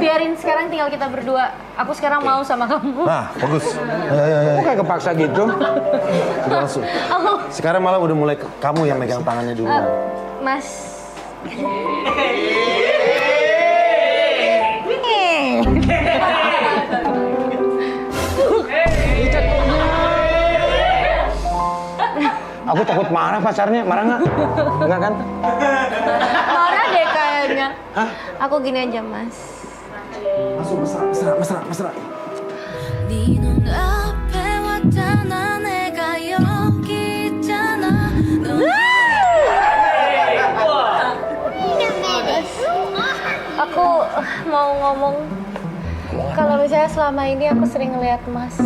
Biarin sekarang tinggal kita berdua. Aku sekarang mau sama kamu. Nah, bagus. Kok kayak kepaksa gitu? Udah langsung. Sekarang malah udah mulai kamu yang megang tangannya dulu. Mas. Aku takut marah pacarnya, marah nggak? Nggak kan? Marah deh kayaknya. Hah? Aku gini aja, Mas. Langsung mesra. 네 눈앞에 왔잖아 내가 여기 있잖아 Aku mau ngomong kalau misalnya selama ini aku sering ngeliat Mas.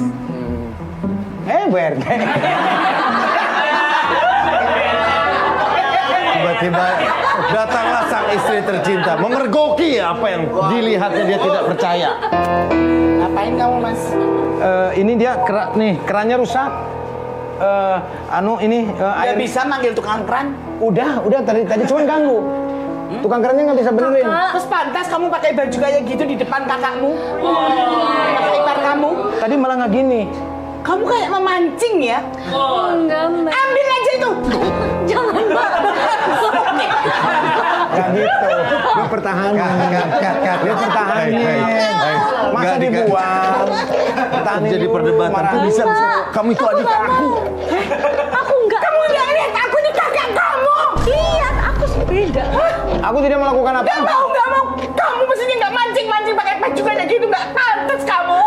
Berde. Tiba-tiba datanglah sang istri tercinta, memergoki apa yang dilihatnya dia tidak percaya. Ngapain kamu, Mas? Ini dia kerannya rusak. Nggak bisa manggil tukang keran. Udah tadi cuman ganggu. Tukang kerannya nggak bisa benerin. Terus pantas kamu pakai baju kayak gitu di depan kakakmu, kakak ipar kamu. Tadi malah nggak gini. Kamu kayak memancing ya? Enggak, Mbak. Ambil aja itu. Jangan, Mbak. Nggak gitu. Dia pertahanin. Dia pertahanin. Masa dibuang? Pertahanin Jadi dulu, perdebatan. marah. Kok bisa? Kamu itu adik aku. Aku enggak. Kamu nggak lihat aku ini kakak kamu? Lihat, aku beda. Aku tidak melakukan apa. Nggak mau. Kamu mestinya nggak mancing pakai baju kayak gitu. Nggak pantas kamu.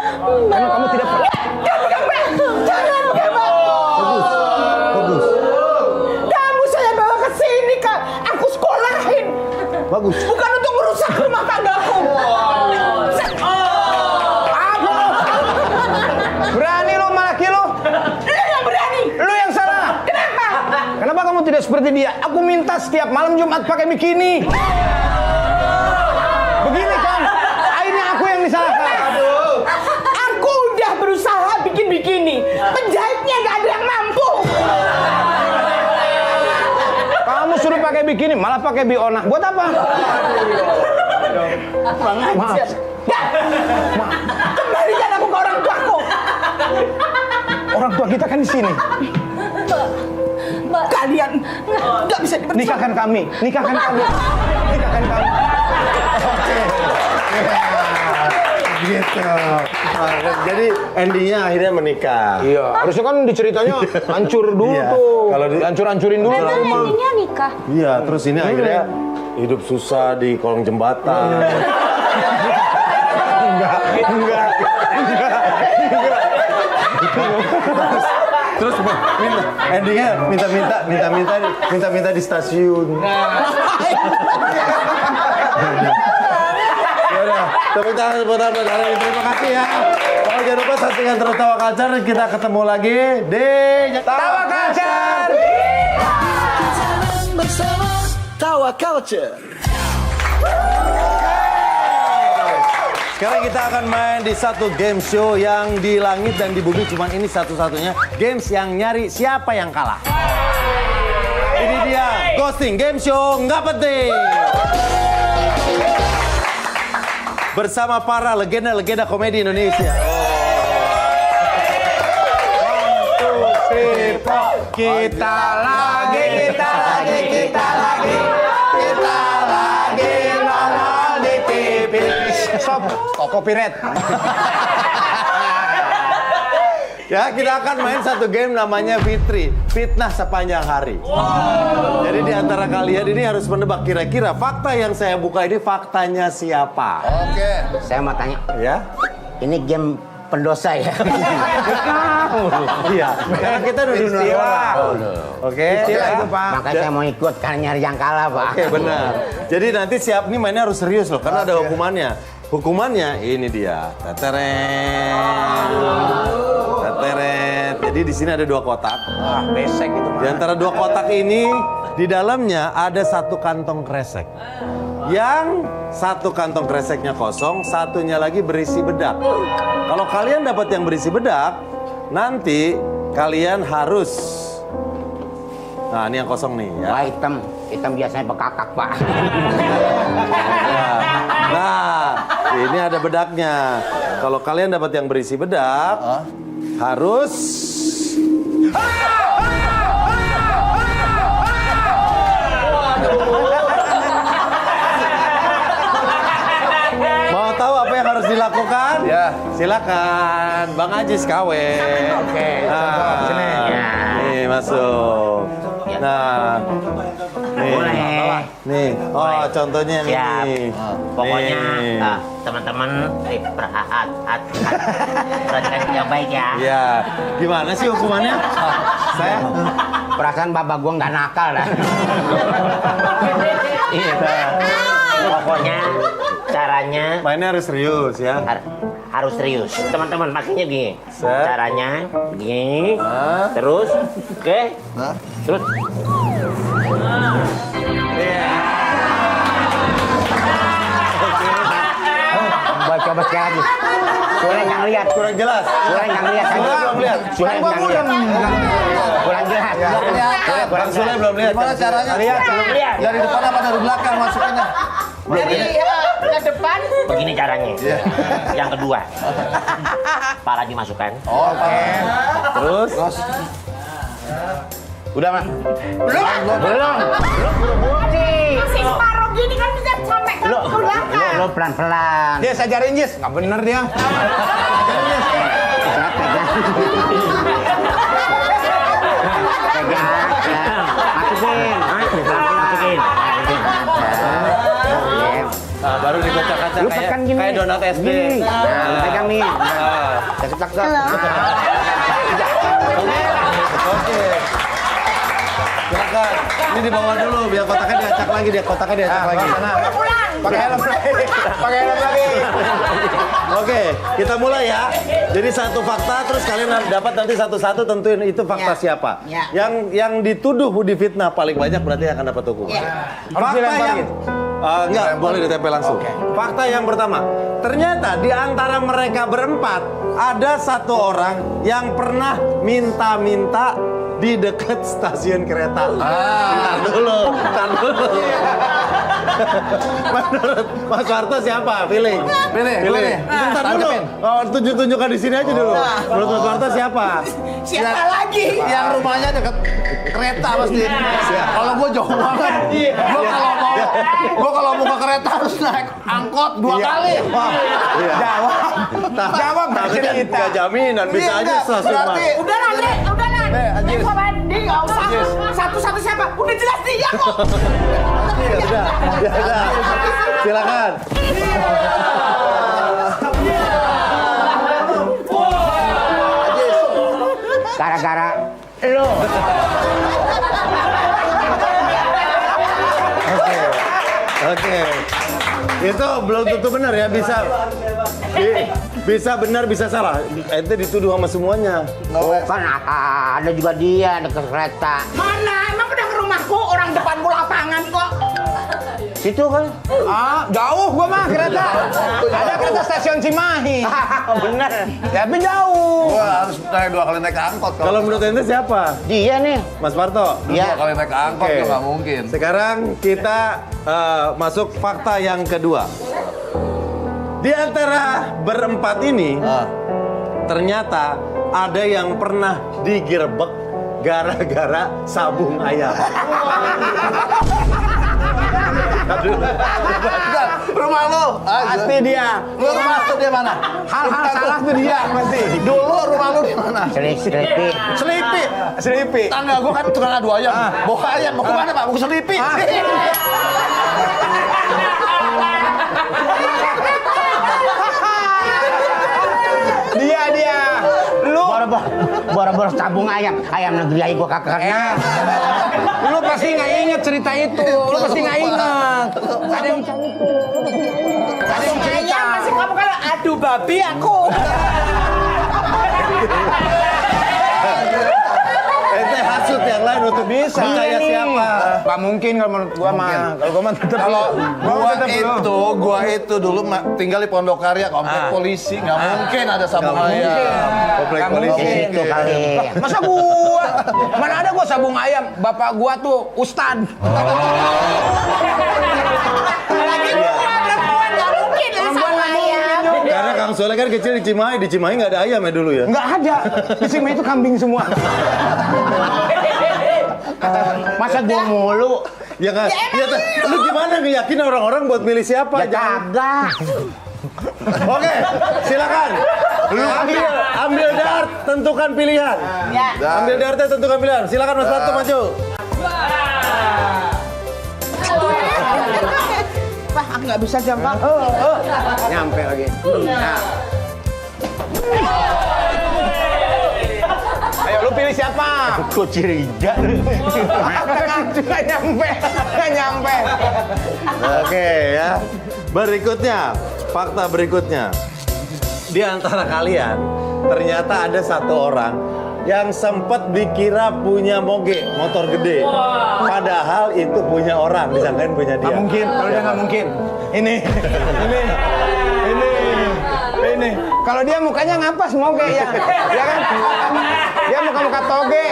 Karena kamu tidak pernah. Jangan pegang Bagus. Kamu saya bawa ke sini Kak. Aku sekolahin. Bagus. Bukan untuk merusak rumah tanggaku. Berani lo malaki lo. Lu yang berani. Lu yang salah. Kenapa? Kenapa kamu tidak seperti dia? Aku minta setiap malam Jumat pakai bikini. Begini kan? Akhirnya aku yang disalahkan. Aku udah berusaha bikin bikini. Penjahitnya nggak ada yang mampu. Kamu suruh pakai bikini, malah pakai biona. Buat apa? Maaf. Ya. Kembalikan aku ke orang tuaku. Orang tua kita kan di sini. Kalian nggak bisa dipercaya. Nikahkan kami. Nikahkan kami. Nikahkan kami. Gitu. Jadi endingnya akhirnya menikah. Iya, harusnya kan diceritanya hancur dulu Iya. tuh. Kalau Hancur-hancurin dulu Karena rumah. endingnya nikah. Iya, terus ini akhirnya hidup susah di kolong jembatan. Enggak. Terus endingnya minta di stasiun. Yaudah, tepuk tangan buat Ahmad Dhani. Terima kasih ya. Pokoknya jangan lupa saksikan terus Tawa Culture. Kita ketemu lagi di Tawa Culture. bersama Tawa Culture. Sekarang kita akan main di satu game show yang di langit dan di bumi cuman ini satu-satunya games yang nyari siapa yang kalah. Ini dia Ghosting Game Show nggak penting. Bersama para legenda-legenda komedi Indonesia. Kita lagi nongol di TV. Stop, copyright. Ya, kita akan main satu game namanya Fitri, fitnah sepanjang hari. Jadi di antara kalian ini harus menebak kira-kira fakta yang saya buka ini faktanya siapa. Oke. Saya mau tanya, Ya? ini game pendosa ya? Iya, karena kita duduk Istilah. Oke. Istilah ya. itu, Pak. Makanya saya mau ikut karena nyari yang kalah, Pak. Oke, benar. Jadi nanti siap nih mainnya harus serius loh, karena ada hukumannya. Hukumannya ini dia. Teteret. Jadi di sini ada 2 kotak. Wah, besek itu, Di antara 2 kotak ini, di dalamnya ada 1 kantong kresek. Yang 1 kantong kreseknya kosong, satunya lagi berisi bedak. Kalau kalian dapat yang berisi bedak, nanti kalian harus... Nah, ini yang kosong nih ya. Wah, hitam biasanya bekakak, Pak. Nah, Ini ada bedaknya. Kalau kalian dapat yang berisi bedak, harus mau tahu apa yang harus dilakukan? Ya. Silakan, Bang Ajis KW. Oke, Nah, sini. nih masuk. Nah, nih. Boleh. Nih, oh contohnya yang Siap. ini. Pokoknya Nih. teman-teman perhatikan yang baik ya. Iya, gimana sih hukumannya? Saya Perasaan bapak gua nggak nakal dah. Iya. Pokoknya caranya mainnya harus serius ya. harus serius. Teman-teman makanya gini. Set. Caranya begini. Hah? Terus, oke? Terus. Coba sekali lagi. Suara nggak lihat. Kurang jelas. Suara nggak lihat. Suara belum lihat. Suara nggak lihat. Kurang jelas. Bang Sule belum lihat. Gimana caranya? Lihat belum lihat. Dari depan apa dari belakang masukinnya? Dari ke depan. Begini caranya. Yang kedua. Pala dimasukkan. Oke. Terus Udah mah. Belum. Masih separuh gini kan bisa sampai ke belakang. Lo pelan-pelan. Dia sajarin Jis. Nggak bener dia. Masukin. baru dikocak-kocak Lu tekan gini. kayak donat SD. Gini. Nah, pegang nih. Cakep-cakep. Oke. Silakan. Ini dibawa dulu biar kotaknya diacak lagi, lagi. Pakai helm lagi. Pakai helm lagi. Oke, kita mulai ya. Jadi satu fakta terus kalian dapat nanti satu-satu tentuin itu fakta siapa. Ya. Yang dituduh difitnah paling banyak berarti akan dapat hukuman. Fakta yang enggak boleh ditempel langsung. Fakta yang pertama, ternyata di antara mereka berempat ada satu orang yang pernah minta-minta di dekat stasiun kereta. Ntar dulu. Menurut Mas Warto siapa? Pilih. Bentar dulu. Oh, tunjuk-tunjukkan di sini aja dulu. Menurut Mas Warto siapa? Siapa lagi? Yang rumahnya dekat kereta pasti. Kalau gua jauh banget. Gua kalau mau ke kereta harus naik angkot 2 kali. Jawab tapi kan nggak jaminan bisa aja stasiun Mas. Udah lah, Nek sama Andi nggak usah satu-satu siapa? Udah jelas dia kok. Ya udah. Silakan. Gara-gara lo. Oke. Itu belum tentu benar ya, bisa benar bisa salah. Ente dituduh sama semuanya. Kan ada juga dia dekat kereta. Mana? Emang udah ke rumahku orang depanmu lapangan kok. Situ kan? Jauh gua mah kereta. Ada kereta stasiun Cimahi. Bener. Tapi jauh. Gua harus naik 2 kali naik angkot. Kalau menurut ente siapa? Dia nih. Mas Parto? Iya. 2 kali naik angkot Oke. tuh nggak mungkin. Sekarang kita masuk fakta yang kedua. Di antara berempat ini, ternyata ada yang pernah digerebek gara-gara sabung ayam. Rumah lo. Pasti dia. Lu rumah tuh dia mana? Hal-hal salah tuh dia pasti. Dulu rumah lu di mana? Selipi. Selipi. Tangga gua kan tukang adu ayam. Bawa ayam mau kemana Pak? Mau ke Selipi. Dia. Lu boro-boro sabung ayam negeri aja gua kagak kenal. Lu pasti nggak inget cerita itu. Lu pasti nggak inget. Ada yang cerita. Masih kamu kalau adu babi aku. Ente hasut yang lain untuk bisa percaya siapa? Gak mungkin kalau menurut gua mah. Kalau gua mah tetap Kalau gua itu dulu tinggal di Pondokarya komplek polisi, nggak mungkin ada sabung ayam. Komplek Nggak polisi. mungkin. Itu kali. Masa gua? Mana ada gua sabung ayam? Bapak gua tuh ustad. Lagi perempuan nggak mungkin lah sama ayam. Bang, soalnya kan kecil di Cimahi nggak ada ayam ya dulu ya? Nggak ada. Di sini itu kambing semua. Masa gua mulu? Ya kan? Ya, lu gimana ngeyakin orang-orang buat milih siapa? Ya kagak. Oke, silakan. Lu ambil dart, tentukan pilihan. Ya. Ambil dartnya, tentukan pilihan. Silakan Mas Parto maju. Wah, aku nggak bisa jambang. Nyampe lagi. Nah. Ayo lu pilih siapa? Kok curiga? Nggak nyampe. Oke ya. Berikutnya, fakta berikutnya. Di antara kalian ternyata ada satu orang yang sempat dikira punya moge, motor gede. Padahal itu punya orang, disangkain punya dia. Nggak mungkin, kalau dia nggak mungkin. Ini. Kalau dia mukanya ngapas moge ya, ya kan? Dia muka-muka toge.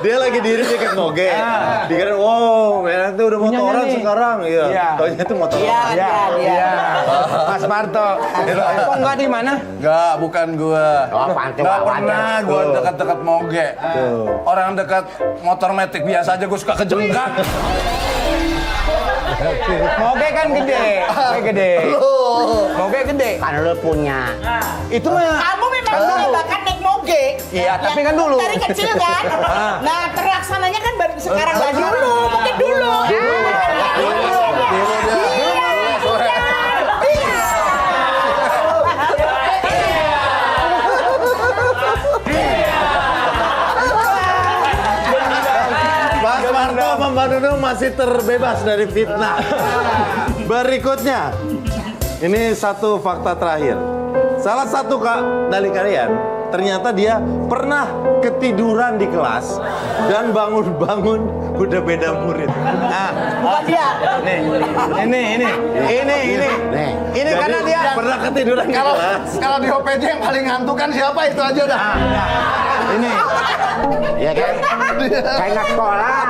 Dia lagi diri deket moge. Dikira, wow, merah itu udah motor orang nih. sekarang. Iya. Taunya itu motor orang. Iya. Mas Parto. Kok nggak di mana? Enggak, bukan gua. Oh, pantai Nggak wajar. pernah gua dekat-dekat moge. Orang dekat motor metik biasa aja gua suka kejenggak. Moge kan gede. Moge gede. Kan lu punya. Itu mah. Kamu memang punya bakat naik moge. Iya, tapi kan dulu. Dari kecil kan. Nah, terlaksananya kan baru sekarang nggak dulu, mungkin dulu. Mas Parto Mbak Nunung masih terbebas dari fitnah. Berikutnya, ini satu fakta terakhir. Salah satu dari kalian ternyata dia pernah ketiduran di kelas dan bangun-bangun udah beda murid. Nah, Bukan dia. ini. Ini karena dia Pernah ketiduran di kelas. Kalau di OPJ yang paling ngantuk kan siapa itu aja dah. ini. Ya kan? Kayak nggak sekolah.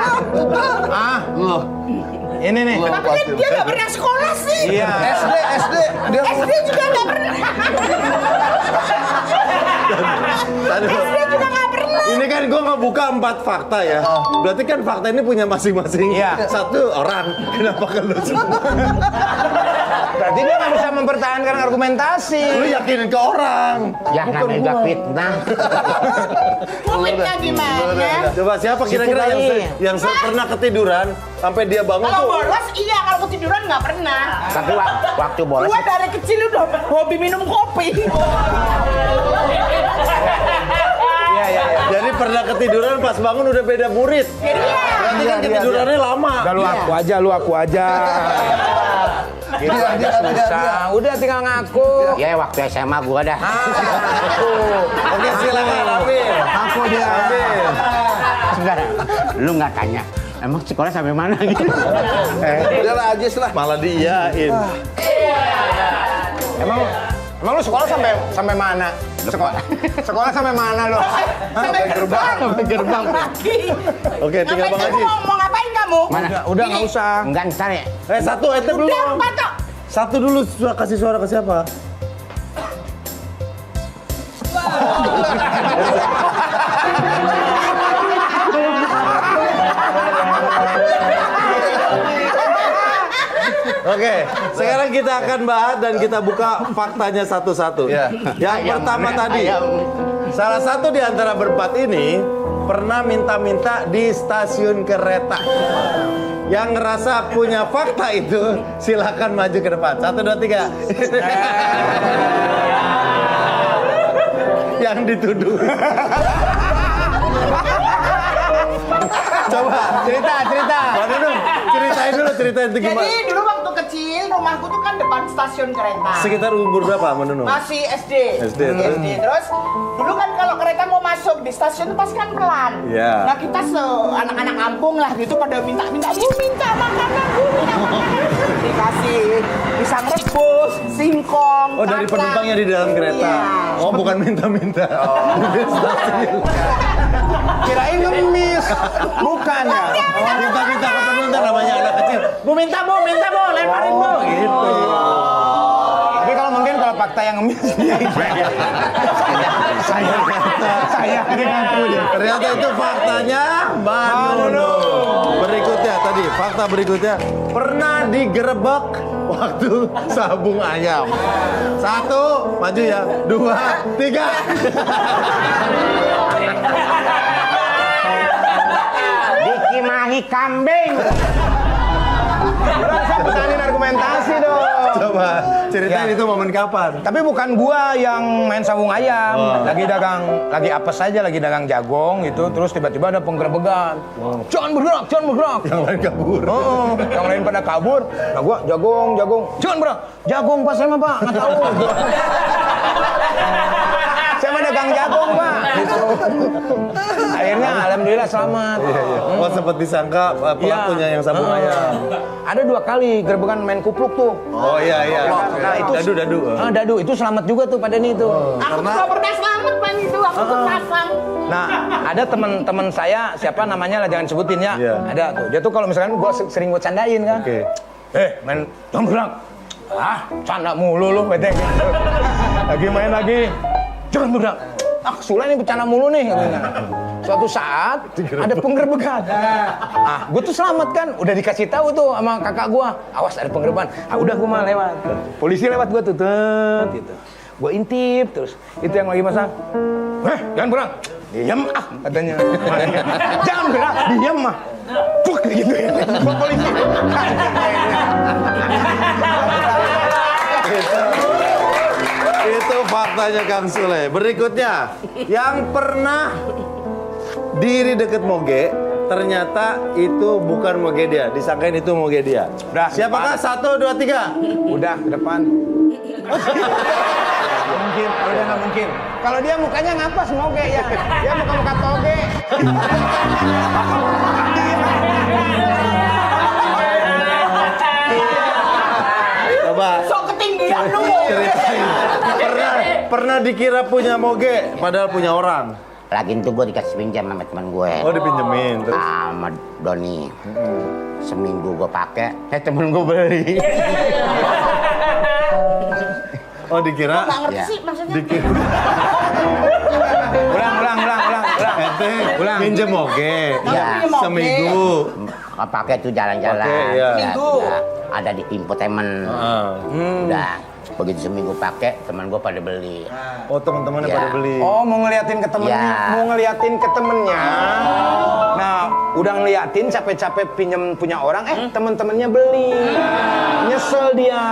Ini nih. Tapi kan dia nggak pernah sekolah sih. Iya. SD. Dia SD juga nggak pernah. SD juga nggak pernah. Ini kan gue ngebuka 4 fakta ya. Berarti kan fakta ini punya masing-masing. Iya. Satu orang. Kenapa kan lu semua? Berarti dia nggak bisa mempertahankan argumentasi. Lu yakinin ke orang. Ya namanya juga fitnah. Komitnya gimana? Coba siapa kira-kira yang pernah ketiduran sampai dia bangun Kalau tuh? bolos iya, kalau ketiduran nggak pernah. Tapi waktu bolos Gua dari kecil udah hobi minum kopi. Iya. Jadi pernah ketiduran pas bangun udah beda murid. Iya. Berarti kan ketidurannya lama. Udah lu aku aja. Gitu aja susah. Udah tinggal ngaku. ya waktu SMA gua dah. Oke, silakan ambil. Aku dia. Ambil. Sebentar, lu nggak tanya. Emang sekolah sampai mana gitu? udah lah aja lah. Malah diiyain. Emang lu sekolah sampai mana? Sekolah sampai mana lo? Sampai gerbang. Oke, tinggal Bang Haji. Mau ngapain kamu? Mana? Udah nggak usah. Enggak ntar ya. Satu ente belum. Udah, Patok. Satu dulu kasih suara ke siapa? Oke, sekarang kita akan bahas dan kita buka faktanya satu-satu. Iya. Yang pertama tadi, salah satu di antara berempat ini pernah minta-minta di stasiun kereta. Yang ngerasa punya fakta itu silakan maju ke depan. 1, 2, 3. Yang dituduh. Coba Cerita. Mbak Nunung, ceritain itu gimana? Jadi dulu waktu kecil rumahku tuh kan depan stasiun kereta. Sekitar umur berapa Mbak Nunung? Masih SD. SD, terus? Terus dulu kan kalau kereta mau masuk di stasiun itu pasti kan pelan. Iya. Nah kita anak-anak kampung lah gitu pada minta makanan, Bu, minta makanan. Dikasih pisang rebus, singkong. Oh, dari kacang. penumpangnya di dalam kereta. Iya. Oh, bukan minta-minta. Di stasiun. Kirain ngemis. Bukan ya? Minta-minta ke penumpang namanya anak kecil. Bu minta bu, lemparin bu. Gitu. fakta yang ngemis. Saya ngaku dia. Ternyata itu faktanya Mbak Nunu. Berikutnya tadi, fakta berikutnya. Pernah digerebek waktu sabung ayam. 1, maju ya. 2, 3. Dikimahi kambing. Udah, saya bertanding argumentasi dong. Coba ceritain itu momen kapan? Tapi bukan gua yang main sabung ayam, lagi apes aja, lagi dagang jagung gitu, terus tiba-tiba ada penggerebekan. Jangan bergerak, jangan bergerak. Yang lain kabur. Oh, yang lain pada kabur. Nah gua jagung, jangan bergerak. Jagung Pak, saya mah Pak, nggak tahu. Saya mah dagang jagung Pak. Gitu. Akhirnya alhamdulillah selamat. Oh, sempat disangka pelakunya yang sabung ayam. Ada 2 kali gerebekan main kupluk tuh. Oh iya. Nah, itu dadu. Dadu itu selamat juga tuh pada ini tuh. Aku tuh gak pernah selamat pan itu, aku tuh pasang. Nah, ada teman-teman saya, siapa namanya lah jangan sebutin ya. Iya. Ada tuh. Dia tuh kalau misalkan gua sering gua candain kan. Oke. Main jangan bergerak. Ah, canda mulu lu bete. Lagi main lagi. Jangan bergerak. Sula nih bercanda mulu nih katanya. Suatu saat ada penggerebekan. Gue tuh selamat kan, udah dikasih tahu tuh sama kakak gue, awas ada penggerebekan. Udah gue mah lewat. Polisi lewat gue tuh, gitu. Gue intip terus. Itu yang lagi masak. Jangan bergerak. Diam katanya. Jangan bergerak, diam mah. Puk gitu ya. Gua polisi. Itu faktanya Kang Sule. Berikutnya, yang pernah diri deket moge, ternyata itu bukan moge dia, disangkain itu moge dia. Udah, siapakah? 1, 2, 3. Udah ke depan. Mungkin, kalau dia nggak mungkin. Kalau dia mukanya ngapas moge ya, dia muka toge. Coba Sok ketinggian lu. ceritain. Pernah dikira punya moge, padahal punya orang. Lagi itu gue dikasih pinjam sama teman gue. Oh, dipinjemin terus. Sama Doni. Seminggu gue pakai, temen gue beli. Oh, dikira. Gak ngerti Ya. sih maksudnya. Dikira. Ulang. Ente pinjem moge. Ya. Seminggu. Pakai tuh jalan-jalan. Pakai, ya. Ya, ada di infotainment. Udah. Begitu seminggu pakai, teman gue pada beli. Oh, teman-temannya Ya. pada beli. Oh, mau ngeliatin ke temennya, Ya. mau ngeliatin ke temennya. Nah, udah ngeliatin capek-capek pinjem punya orang, temen-temennya beli. Nyesel dia,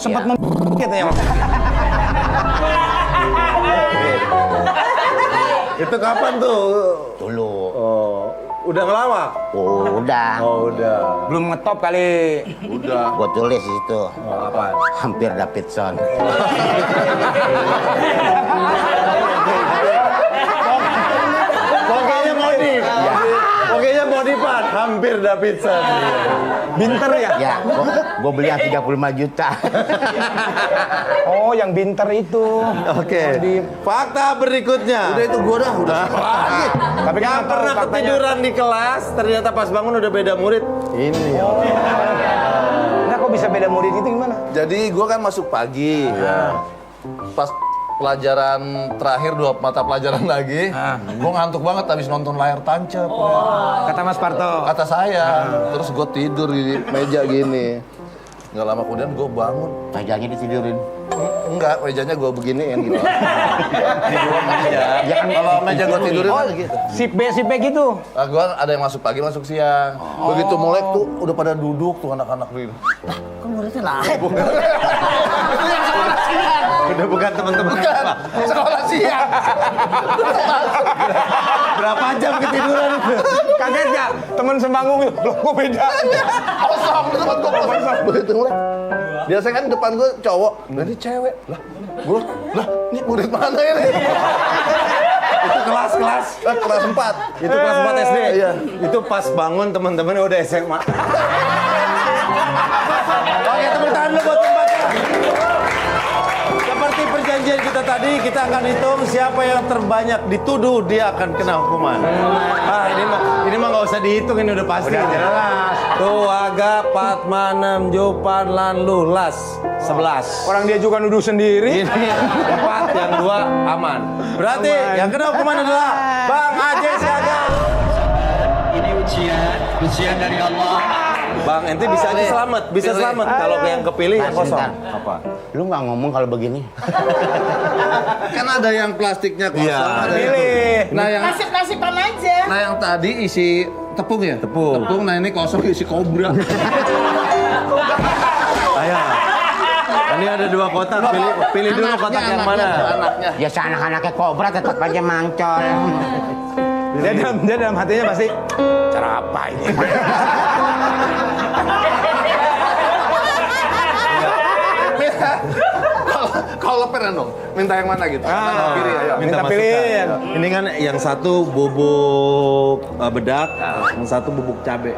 sempat Ya. gitu ya. Itu kapan tuh? Dulu. Oh, udah ngelawak? Udah. Oh, udah. Belum ngetop kali. Udah. Gue tulis di situ. Oh, apa? Hampir Davidson. Pokoknya modif. Pokoknya modifan, hampir Davidson. Binter ya? Ya, gue beli yang 35 juta. Oh, yang binter itu. Oke. Fakta berikutnya. Udah itu gua dah, udah. Lagi. Tapi kan Yang nggak tahu pernah faktanya. ketiduran di kelas, ternyata pas bangun udah beda murid. Ini. Nah, kok bisa beda murid itu gimana? Jadi gue kan masuk pagi. Pas pelajaran terakhir 2 mata pelajaran lagi, gue ngantuk banget habis nonton layar tancap. Kata Mas Parto. Kata saya, terus gue tidur di meja gini. Nggak lama kemudian gue bangun. Mejanya ditidurin. Enggak, mejanya gue beginiin gitu. Tiduran meja. Ya kan kalau meja gue tidurin kan gitu. Sip B gitu. Nah, gue ada yang masuk pagi, masuk siang. Begitu mulai tuh udah pada duduk tuh anak-anak gitu. Kan muridnya lain. Udah bukan teman-teman. Bukan, sekolah siang. Berapa jam ketiduran itu? Kaget gak? Temen sembanggung itu. Loh, kok beda? Kosong, tempat gue kosong. Begitu mulai. Biasanya kan depan gue cowok, nanti cewek. Lah, ini murid mana ini? Itu kelas. Kelas 4. Itu kelas 4 SD. Iya. Itu pas bangun teman-temannya udah SMA. Oke, tepuk tangan dulu buat tempatnya. Seperti perjanjian kita tadi, kita akan hitung siapa yang terbanyak dituduh, dia akan kena hukuman. Ini mah nggak usah dihitung, ini udah pasti. Udah jelas. Tuh, Aga, Patma, 6, Jopan, Lan, Lulas, 11. Orang dia juga nuduh sendiri. Ini 4, yang 2 aman. Berarti yang kena hukuman adalah Bang Ajay si Aga. Ini ujian dari Allah. Bang, ente bisa aja selamat, bisa selamat. Kalau yang kepilih yang kosong. Apa? Lu nggak ngomong kalau begini. Kan ada yang plastiknya kosong, Iya. ada yang Pilih. Nah yang Nasib-nasiban aja. nah yang tadi isi tepung ya? Tepung. Nah ini kosong isi kobra. Ayo. Ini ada 2 kotak, pilih dulu kotak yang mana. Anaknya. Ya anak-anaknya kobra tetap aja mangcol. Dia dalam hatinya pasti cara apa ini? Kalau leperan dong, minta yang mana gitu? Kanan, kiri, ayo. Minta masukan. pilih. Ini kan yang satu bubuk bedak, yang satu bubuk cabe.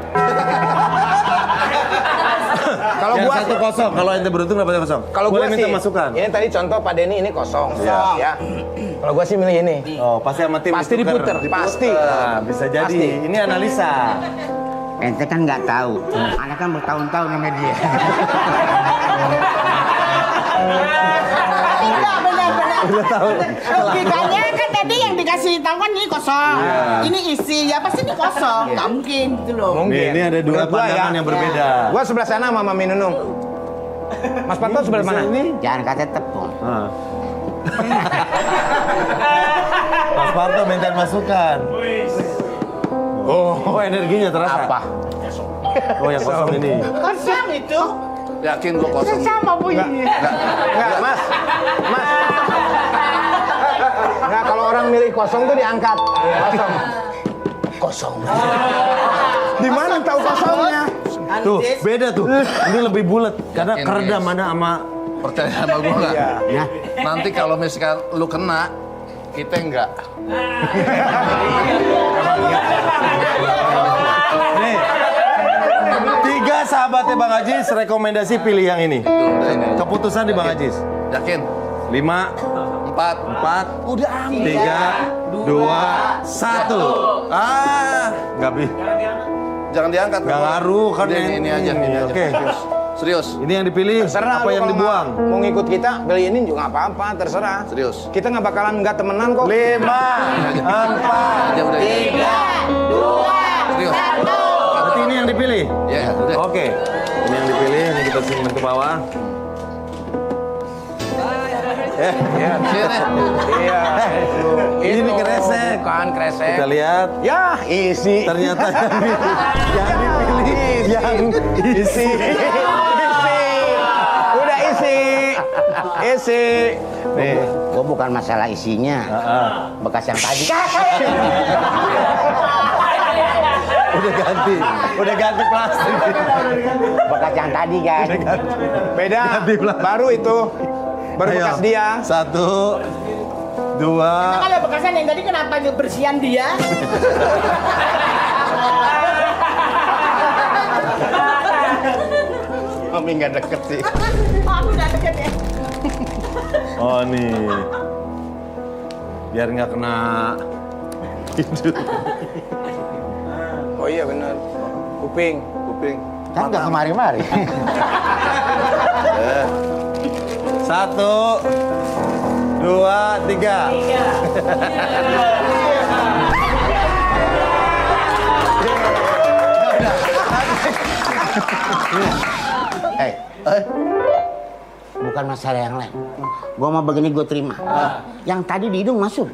Kalau Yang gua satu kosong, kalau ente beruntung dapat yang kosong. Kalau boleh gua minta sih, masukan. Ini tadi contoh Pak Denny ini kosong. Iya. Ya. Kalau gua sih milih ini. Oh, pasti sama tim Pasti diputer, pasti. Nah, bisa jadi. Pasti. Ini analisa. Ente kan nggak tahu. Anak kan bertahun-tahun sama dia. Tidak benar-benar. Logikanya kan tadi yang dikasih tahu kan ini kosong. Ini isi, ya pasti ini kosong. Nggak mungkin gitu loh. Mungkin. Ini ada 2 Menurut gua pandangan ya. yang berbeda. Gua sebelah sana sama Mami Nunung. Mas Panto sebelah mana? Ini. Jangan kata tepung. Ah. Mas Parto minta masukan. Oh, energinya terasa. Apa? Oh, yang kosong ini. Kosong itu. Yakin gua kosong. Sama bunyinya. Enggak, Mas. Mas. Enggak, kalau orang milih kosong tuh diangkat. Kosong. Kosong. Di mana tahu kosongnya? Tuh, beda tuh. Ini lebih bulat karena keredam mana sama Percaya sama gua nggak? Ya. Nanti kalau misalkan lu kena, kita enggak. nih. 3 sahabatnya Bang Ajis rekomendasi pilih yang ini. Keputusan di Bang Ajis. Yakin? 5, 4. 4, Udah ambil. 3, 2, 1. Nggak bisa. Jangan diangkat. Nggak ngaruh kan Udah, ini aja, ini aja. Oke. Serius. Ini yang dipilih, Terserah apa lu yang kalau dibuang? Mau ngikut kita, pilih ini juga nggak apa-apa, terserah. Serius. Kita nggak bakalan nggak temenan kok. 5, 4, Aja udah. 3, 2, Serius. berarti ini yang dipilih? Ya, udah. Oke, ini yang dipilih, ini kita simpan ke bawah. Iya. Sini. Iya. Ini kresek. Bukan kresek. Kita lihat, Ya, isi. ternyata yang dipilih, yang isi. Udah isi. Isi. Nih, Gua bukan masalah isinya. Bekas yang tadi. udah ganti plastik. Bekas yang tadi kan. Beda. Ganti plastik. Baru itu. Baru Ayo. bekas dia. 1, 2. Kalau bekasan yang tadi kenapa bersihan dia? Mami nggak deket sih. Oh, aku udah deket ya. Oh nih, biar nggak kena hidung. Oh iya benar. Kuping. Kuping. Kan nggak kemari-mari. 1, 2, 3. Bukan masalah yang lain. Gua mau begini gue terima. Yang tadi di hidung masuk.